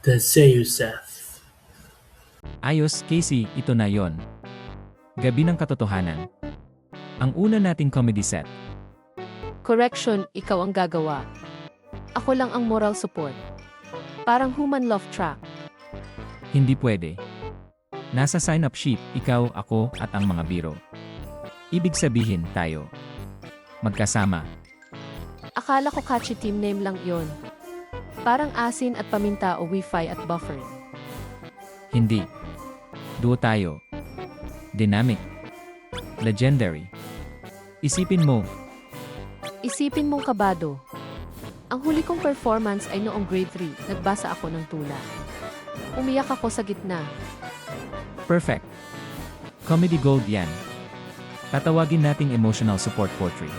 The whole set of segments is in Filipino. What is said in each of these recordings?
The Seuseth. Ayos, Casey, ito na yon. Gabi ng Katotohanan. Ang una nating comedy set. Correction, ikaw ang gagawa. Ako lang ang moral support. Parang human love track. Hindi pwede. Nasa sign-up sheet, ikaw, ako, at ang mga biro. Ibig sabihin, tayo. Magkasama. Akala ko catchy team name lang yon. Parang asin at paminta o wifi at buffer. Hindi. Duo tayo. Dynamic. Legendary. Isipin mong kabado. Ang huli kong performance ay noong grade 3, nagbasa ako ng tula. Umiyak ako sa gitna. Perfect. Comedy gold yan. Tatawagin nating emotional support portrait.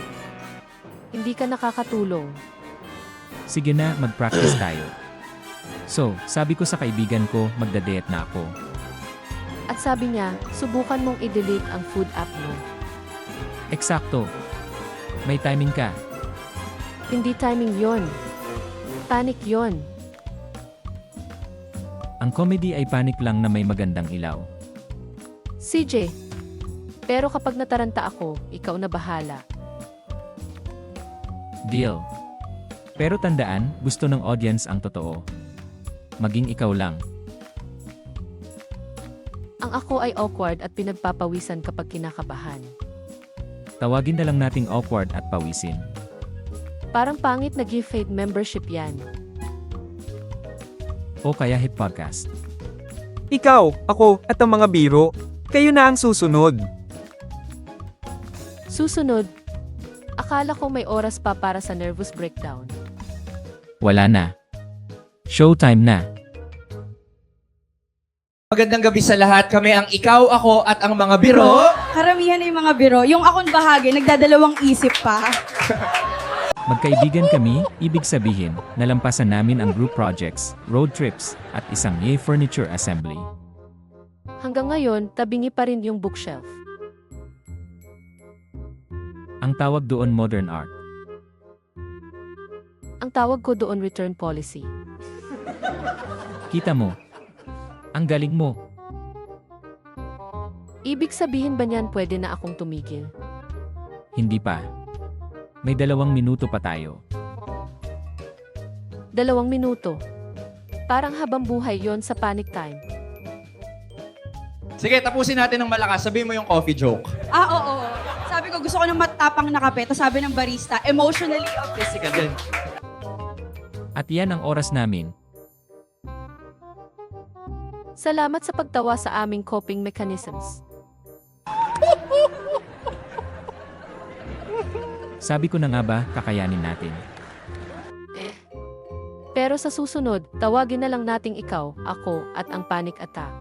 Hindi ka nakakatulong. Sige na, mag-practice tayo. So, sabi ko sa kaibigan ko, magda-date na ako. At sabi niya, subukan mong i-delete ang food app mo. Eksakto. May timing ka. Hindi timing yon. Panic yon. Ang comedy ay panic lang na may magandang ilaw. CJ. Pero kapag nataranta ako, ikaw na bahala. Deal. Pero tandaan, gusto ng audience ang totoo. Maging ikaw lang. Ang ako ay awkward at pinagpapawisan kapag kinakabahan. Tawagin na lang nating awkward at pawisin. Parang pangit na gift aid membership yan. O kaya hit podcast. Ikaw, ako, at ang mga biro, kayo na ang susunod. Susunod, akala ko may oras pa para sa nervous breakdown. Wala na. Showtime na. Magandang gabi sa lahat. Kami ang ikaw, ako, at ang mga biro. Karamihan na yung mga biro. Yung akong bahagi, nagdadalawang isip pa. Magkaibigan kami, ibig sabihin, nalampasan namin ang group projects, road trips, at isang yay furniture assembly. Hanggang ngayon, tabingi pa rin yung bookshelf. Ang tawag doon modern art. Ang tawag ko doon return policy. Kita mo. Ang galing mo. Ibig sabihin ba niyan pwede na akong tumigil? Hindi pa. May 2 minuto pa tayo. 2 minuto. Parang habang buhay yon sa panic time. Sige, tapusin natin ng malakas. Sabihin mo yung coffee joke. Oo. Sabi ko, gusto ko ng matapang na kape. Tapos sabi ng barista, emotionally Physical din. At yan ang oras namin. Salamat sa pagtawa sa aming coping mechanisms. Sabi ko na nga ba, kakayanin natin. Pero sa susunod, tawagin na lang nating ikaw, ako, at ang panic attack.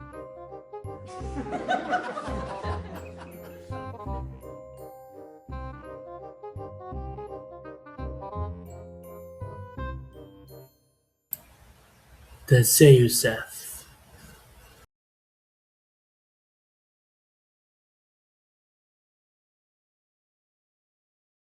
The Seuseth.